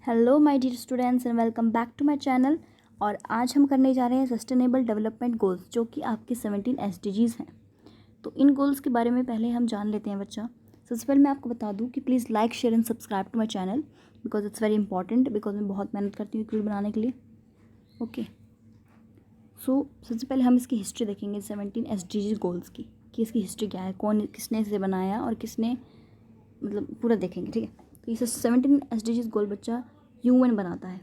Hello my dear students and welcome back to my channel. और आज हम करने जा रहे हैं सस्टेनेबल डेवलपमेंट गोल्स, जो कि आपके 17 SDGs हैं। तो इन गोल्स के बारे में पहले हम जान लेते हैं बच्चा। सबसे पहले मैं आपको बता दूं कि please like share and subscribe to my channel because it's very important, because मैं बहुत मेहनत करती हूँ वीडियो बनाने के लिए। ओके, सो सबसे पहले हम इसकी हिस्ट्री देखेंगे 17 SDGs गोल्स की, कि इसकी हिस्ट्री क्या है, कौन किसने इसे बनाया और किसने, मतलब पूरा देखेंगे। ठीक है, तो ये 17 SDGs गोल बच्चा UN बनाता है,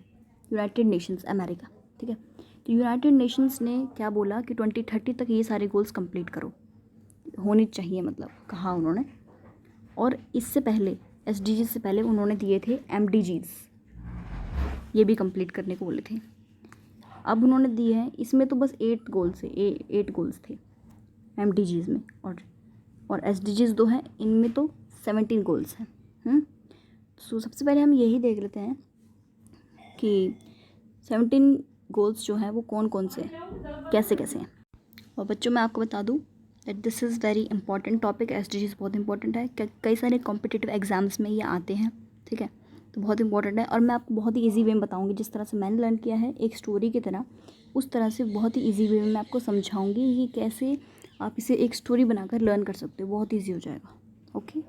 यूनाइटेड नेशंस अमेरिका। ठीक है, तो यूनाइटेड नेशंस ने क्या बोला कि 2030 तक ये सारे गोल्स कंप्लीट करो, होनी चाहिए, मतलब कहा उन्होंने। और इससे पहले SDGs से पहले उन्होंने दिए थे MDGs, ये भी कंप्लीट करने को बोले थे। अब उन्होंने दिए हैं, इसमें तो बस 8 गोल्स है, 8 गोल्स थे MDGs में, और SDGs 2 हैं, इनमें तो 17 गोल्स हैं। तो सबसे पहले हम यही देख लेते हैं कि 17 गोल्स जो हैं वो कौन कौन से हैं, कैसे कैसे हैं। और बच्चों मैं आपको बता दूं that this is very important topic. SDGs बहुत इंपॉर्टेंट है, कई सारे कॉम्पिटिटिव एग्जाम्स में ये आते हैं। ठीक है, तो बहुत इंपॉर्टेंट है, और मैं आपको बहुत ही ईजी वे में बताऊंगी, जिस तरह से मैंने लर्न किया है एक स्टोरी की तरह, उस तरह से बहुत ही ईजी वे में मैं आपको समझाऊंगी कि कैसे आप इसे एक स्टोरी बनाकर लर्न कर सकते हो, बहुत ईजी हो जाएगा। Okay,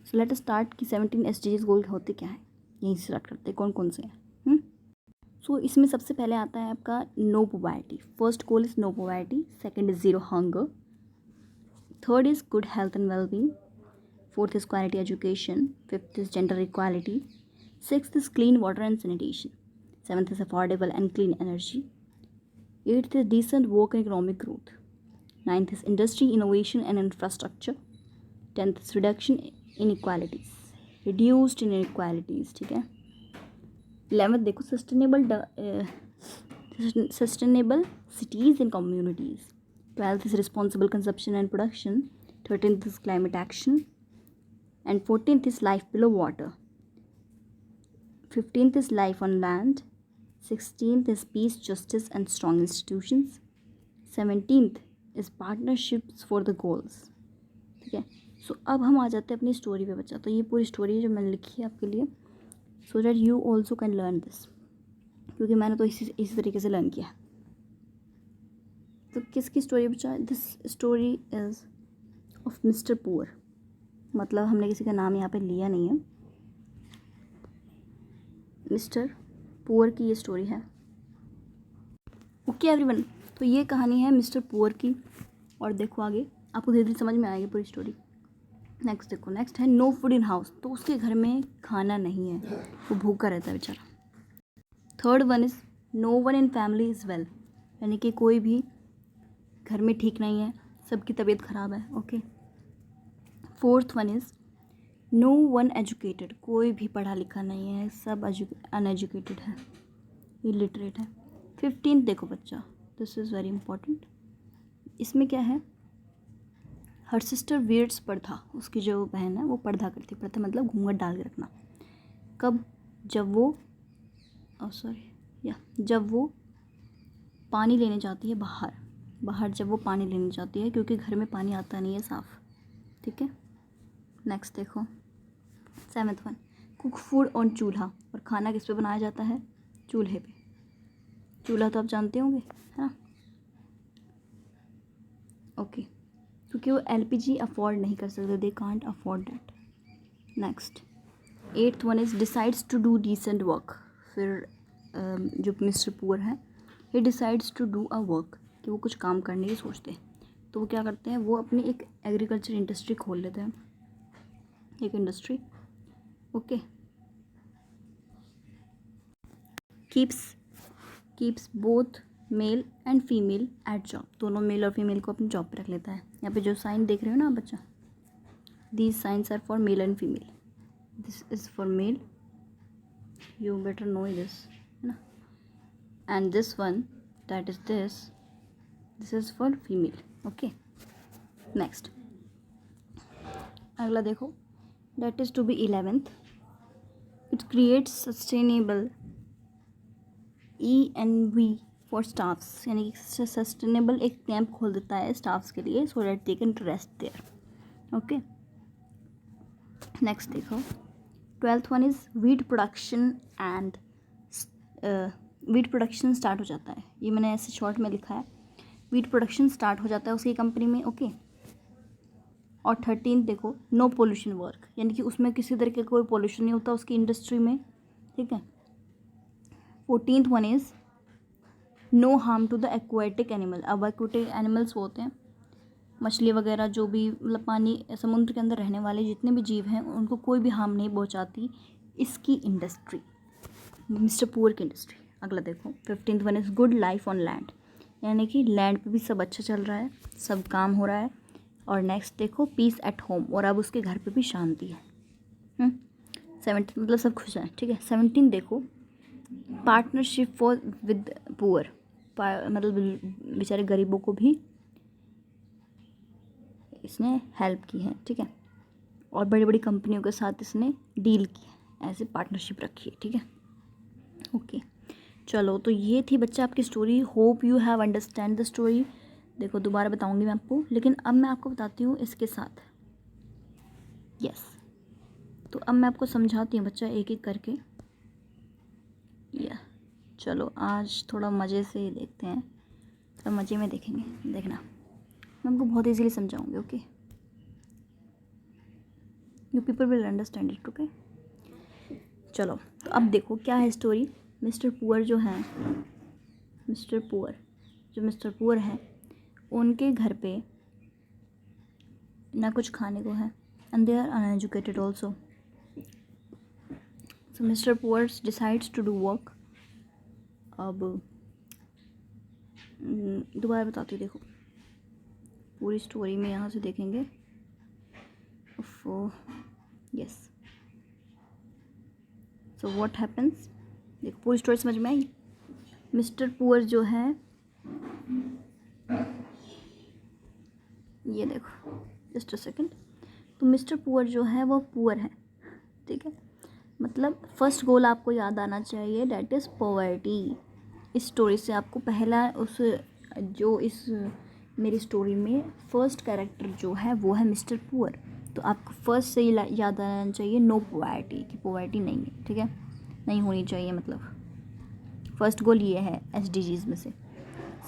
so let us start कि 17 SDGs गोल होते क्या है, यहीं से स्टार्ट करते हैं कौन कौन से हैं। सो इसमें सबसे पहले आता है आपका no poverty. First goal is no poverty, second is zero hunger, third is good health and wellbeing, fourth is quality education, fifth is gender equality, sixth is clean water and sanitation, seventh is affordable and clean energy, eighth is decent work and economic growth, ninth is industry innovation and infrastructure, tenth is reduction in equalities, reduced in equalities. ठीक है, 11th देखो sustainable cities and communities, 12th is responsible consumption and production, 13th is climate action, and 14th is life below water, 15th is life on land, 16th is peace, justice and strong institutions, 17th is partnerships for the goals। ठीक है, सो अब हम आ जाते हैं अपनी story पे बच्चा। तो ये पूरी स्टोरी है जो मैंने लिखी है आपके लिए, so that you also can learn this, क्योंकि मैंने तो इसी तरीके से लर्न किया है। तो किसकी स्टोरी बचा? This story is of mister poor, मतलब हमने किसी का नाम यहाँ पे लिया नहीं है, मिस्टर पुअर की ये स्टोरी है। ओके एवरीवन, तो ये कहानी है मिस्टर पुअर की, और देखो आगे आपको धीरे धीरे समझ में आएगी पूरी स्टोरी। नेक्स्ट देखो, नेक्स्ट है नो फूड इन हाउस। तो उसके घर में खाना नहीं है, वो भूखा रहता है बेचारा। Third one is no one in family is well, यानी कि कोई भी घर में ठीक नहीं है, सबकी तबीयत ख़राब है। Okay, fourth one is no one educated, कोई भी पढ़ा लिखा नहीं है, सब अनएजुकेटेड है, इलिटरेट है। 15th देखो बच्चा, दिस इज़ वेरी इंपॉर्टेंट, इसमें क्या है, हर सिस्टर वियर्स पर्दा, उसकी जो बहन है वो पर्दा करती है। पर्दा मतलब घूंघट डाल के रखना। कब? जब वो जब वो पानी लेने जाती है बाहर जब वो पानी लेने जाती है, क्योंकि घर में पानी आता नहीं है साफ़। ठीक है, नेक्स्ट देखो 7th one, cook food on चूल्हा, और खाना किस पे बनाया जाता है? चूल्हे पे। चूल्हा तो आप जानते होंगे, है ना? ओके, क्योंकि वो LPG अफोर्ड नहीं कर सकते, they can't afford that. Next 8th one is decides to do decent work. फिर जो मिस्टर पुअर है, he decides to do a work, कि वो कुछ काम करने की सोचते हैं। तो वो क्या करते हैं, वो अपनी एक एग्रीकल्चर इंडस्ट्री खोल लेते हैं, एक industry. Okay, keeps both male and female at job, दोनों मेल और फीमेल को अपनी जॉब पे रख लेता है। यहाँ पे जो साइन देख रहे हो ना आप बच्चा, these signs are for male and female, this is for male, you better know this, है ना, and this one that is this is for female. Okay, next अगला देखो, that is to be 11th, it creates sustainable ENV for staffs, यानी कि sustainable एक camp खोल देता है स्टाफ्स के लिए, so that they can rest there. Okay, next देखो 12th one is wheat production and wheat production start हो जाता है, ये मैंने ऐसे शॉर्ट में लिखा है, वीट प्रोडक्शन स्टार्ट हो जाता है उसकी कंपनी में, ओके। और 13th देखो नो पोल्यूशन वर्क, यानी कि उसमें किसी तरह का कोई पोल्यूशन नहीं होता उसकी इंडस्ट्री में, ठीक है। 14th one is no harm to the aquatic animal. अब एक्वाटिक एनिमल्स वो होते हैं मछली वगैरह, जो भी मतलब पानी समुद्र के अंदर रहने वाले जितने भी जीव हैं उनको कोई भी हार्म नहीं पहुंचाती इसकी इंडस्ट्री, मिस्टर पुअर की इंडस्ट्री। अगला देखो 15th one is good life on land, यानी कि लैंड पे भी सब अच्छा चल रहा है, सब काम हो रहा है। और नेक्स्ट देखो पीस एट होम, और अब उसके घर पे भी शांति है। 17 मतलब सब खुश हैं, ठीक है। 17 देखो पार्टनरशिप फॉर विद पुअर, मतलब बेचारे गरीबों को भी इसने हेल्प की है, ठीक है। और बड़ी बड़ी कंपनियों के साथ इसने डील की है, ऐसे पार्टनरशिप रखी है, ठीक है, ओके। चलो तो ये थी बच्चा आपकी story, hope you have understand the story. देखो दोबारा बताऊंगी मैं आपको, लेकिन अब मैं आपको बताती हूँ इसके साथ, यस। तो अब मैं आपको समझाती हूँ बच्चा एक एक करके, या चलो आज थोड़ा मज़े से देखते हैं, थोड़ा मज़े में देखेंगे, देखना मैं आपको बहुत इजीली समझाऊंगी, okay, you people will understand it, okay. चलो तो अब देखो क्या है स्टोरी। मिस्टर पुअर जो हैं, मिस्टर पुअर हैं उनके घर पे ना कुछ खाने को है, and they are uneducated also. So mister poor decides to do work. अब दोबारा बताती हूँ, देखो पूरी स्टोरी में यहाँ से देखेंगे, यस। सो व्हाट हैपन्स, देखो पूरी स्टोरी समझ में आई। मिस्टर पुअर जो है, ये देखो जस्ट अ सेकंड, तो मिस्टर पुअर जो है वो पुअर है, ठीक है। मतलब फर्स्ट गोल आपको याद आना चाहिए, डैट इज़ पॉवर्टी। इस स्टोरी से आपको पहला उस जो इस मेरी स्टोरी में फर्स्ट कैरेक्टर जो है वो है मिस्टर पुअर, तो आपको फर्स्ट से ही याद आना चाहिए नो पॉवर्टी, कि पॉवर्टी नहीं है, ठीक है, नहीं होनी चाहिए, मतलब फर्स्ट गोल ये है SDGs में से।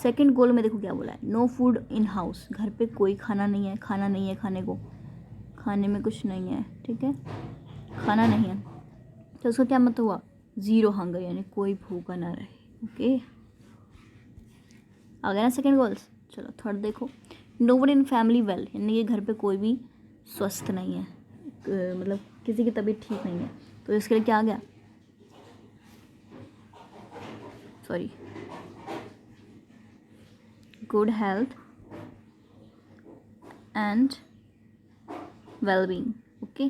सेकंड गोल में देखो क्या बोला है, नो फूड इन हाउस, घर पे कोई खाना नहीं है, खाने को, खाने में कुछ नहीं है, ठीक है, खाना नहीं है, तो उसका क्या मतलब हुआ, ज़ीरो हंगर, यानी कोई भूखा ना रहे, ओके। आ गया ना सेकंड गोल्स। चलो थर्ड देखो, no one in family well, यानी कि घर पे कोई भी स्वस्थ नहीं है, मतलब किसी की तबीयत ठीक नहीं है, तो इसके लिए क्या आ गया, sorry, good health and wellbeing, okay,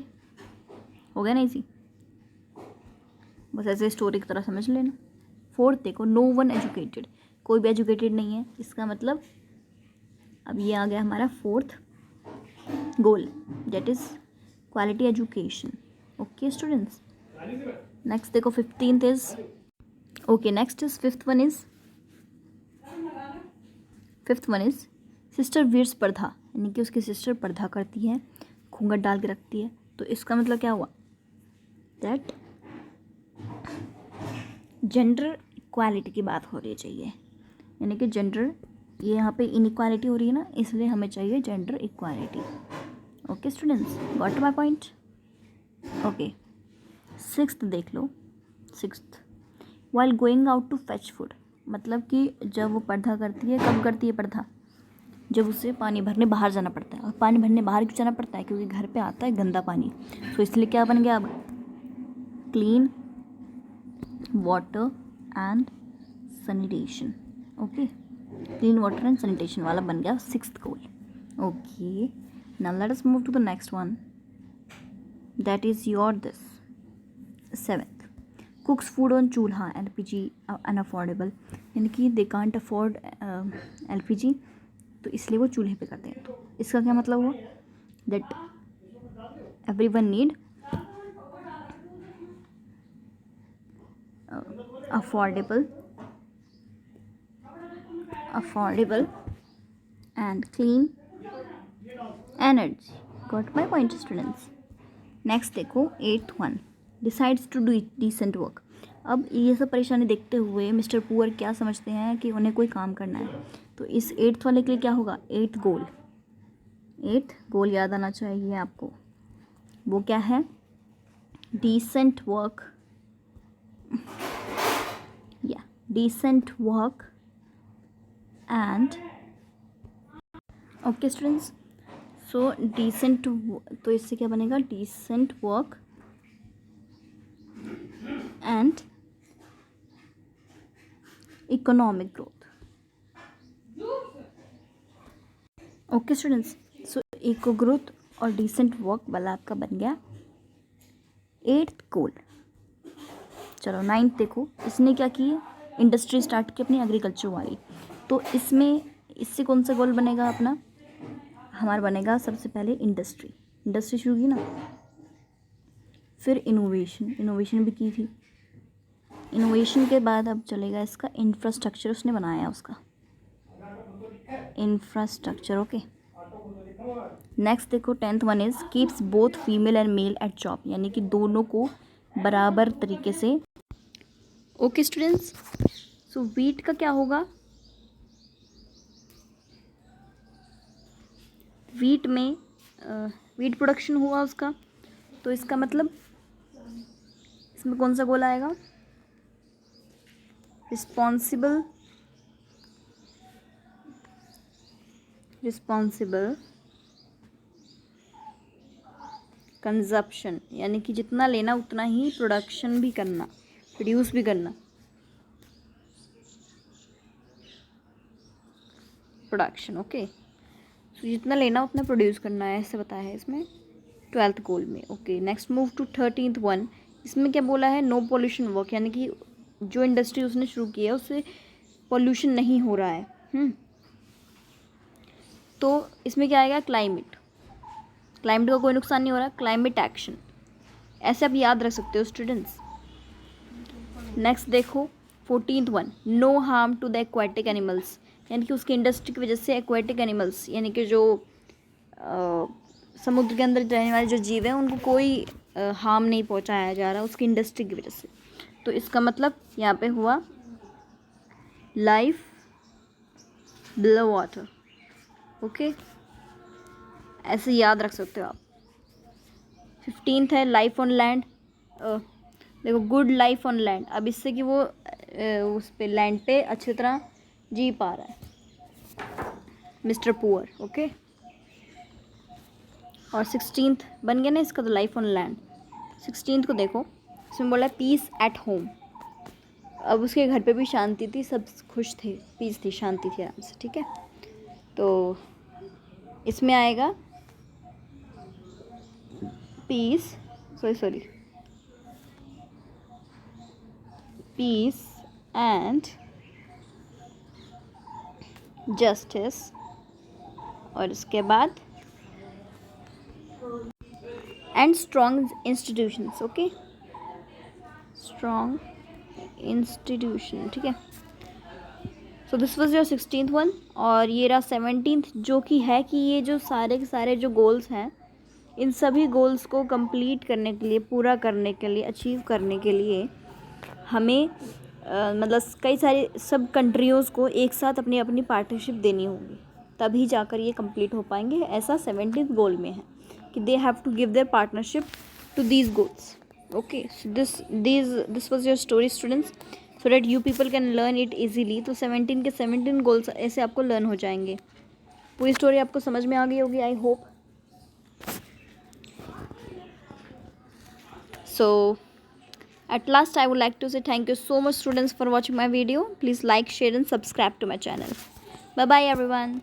हो गया ना इजी, बस ऐसे स्टोरी की तरह समझ लेना। फोर्थ देखो नो वन एजुकेटेड, कोई भी एजुकेटेड नहीं है, इसका मतलब अब ये आ गया हमारा fourth goal, that is quality education, okay students. Next देखो 15th is, okay next is fifth one is sister वीर स्पर्धा, यानी कि उसकी सिस्टर पर्दा करती है, घूंघट डाल के रखती है, तो इसका मतलब क्या हुआ, दैट जेंडर इक्वालिटी की बात हो रही चाहिए, यानी कि जेंडर, ये यहाँ पे इनइक्वालिटी हो रही है ना, इसलिए हमें चाहिए gender equality, okay students, got my point, okay. Sixth देख लो, sixth while going out to fetch food, मतलब कि जब वो पर्दा करती है, कब करती है पर्दा, जब उसे पानी भरने बाहर जाना पड़ता है, और पानी भरने बाहर क्यों जाना पड़ता है, क्योंकि घर पे आता है गंदा पानी, तो इसलिए क्या बन गया अब, clean water and sanitation, okay, clean water and sanitation वाला बन गया sixth goal, okay. Now let us move to the next one, that is your this seventh, cooks food on chulha, LPG unaffordable, यानी कि दे कांट अफोर्ड LPG, तो इसलिए वो चूल्हे पे करते हैं, तो इसका क्या मतलब हुआ, that everyone need affordable and clean energy, got my point students. Next देखो 8th one, decides to do decent work. अब ये सब परेशानी देखते हुए मिस्टर पुअर क्या समझते हैं कि उन्हें कोई काम करना है। तो इस 8th वाले के लिए क्या होगा, 8th गोल याद आना चाहिए आपको। वो क्या है, डिसेंट वर्क, या decent work and okay students. So decent, तो इससे क्या बनेगा, decent work and economic growth. Okay students, so eco growth और डिसेंट वर्क वाला आपका बन गया 8th गोल। चलो 9th देखो, इसने क्या की, इंडस्ट्री स्टार्ट की अपनी एग्रीकल्चर वाली। तो इससे कौन सा गोल बनेगा अपना, हमारा बनेगा सबसे पहले इंडस्ट्री शुरू की ना, फिर इनोवेशन भी की थी। इनोवेशन के बाद अब चलेगा इसका इंफ्रास्ट्रक्चर, उसने बनाया उसका इंफ्रास्ट्रक्चर। ओके, नेक्स्ट देखो 10th one is keeps both female and male at job, यानी कि दोनों को बराबर तरीके से। ओके स्टूडेंट्स, सो वीट का क्या होगा, वीट में वीट प्रोडक्शन हुआ उसका, तो इसका मतलब इसमें कौन सा गोल आएगा, रिस्पॉन्सिबल कंजप्शन, यानी कि जितना लेना उतना ही प्रोडक्शन भी करना, प्रोड्यूस भी करना, प्रोडक्शन। ओके, तो जितना लेना उतना प्रोड्यूस करना है, ऐसे बताया है इसमें 12th गोल में। Okay, next move to 13th one. इसमें क्या बोला है, नो पॉल्यूशन वर्क, यानी कि जो इंडस्ट्री उसने शुरू की है उससे पॉल्यूशन नहीं हो रहा है। तो इसमें क्या आएगा, क्लाइमेट का कोई नुकसान नहीं हो रहा, क्लाइमेट एक्शन, ऐसे आप याद रख सकते हो स्टूडेंट्स। नेक्स्ट देखो 14th one, no harm to the aquatic animals, यानी कि उसकी इंडस्ट्री की वजह से एक्वाटिक एनिमल्स, यानी कि जो समुद्र के अंदर रहने वाले जो जीव हैं उनको कोई हार्म नहीं पहुंचाया जा रहा उसकी इंडस्ट्री की वजह से। तो इसका मतलब यहाँ पे हुआ लाइफ बिलो वाटर। ओके, ऐसे याद रख सकते हो आप। 15th है लाइफ ऑन लैंड, देखो गुड लाइफ ऑन लैंड, अब इससे कि वो उस पे लैंड पे अच्छी तरह जी पा रहा है मिस्टर पुअर। ओके, और 16th बन गया ना इसका, तो लाइफ ऑन लैंड। 16th को देखो, इसमें बोला पीस एट होम, अब उसके घर पे भी शांति थी, सब खुश थे, पीस थी, शांति थी आराम से। ठीक है, तो इसमें आएगा पीस एंड जस्टिस, और इसके बाद and strong institutions. Okay, strong institution. ठीक है, सो this was your 16th one, और ये रहा 17th, जो कि है कि ये जो सारे के सारे जो गोल्स हैं, इन सभी गोल्स को कंप्लीट करने के लिए, पूरा करने के लिए, अचीव करने के लिए हमें मतलब कई सारे सब कंट्रियोज़ को एक साथ अपनी अपनी पार्टनरशिप देनी होगी, तभी जाकर ये कंप्लीट हो पाएंगे। ऐसा 17th गोल में है कि they have to give their partnership to these goals. Okay, so this was your story students, so that you people can learn it easily. तो 17 के 17 गोल्स ऐसे आपको लर्न हो जाएंगे। पूरी स्टोरी आपको समझ में आ गई होगी, I hope. So at last I would like to say thank you so much students for watching my video. Please like, share and subscribe to my channel. Bye bye everyone.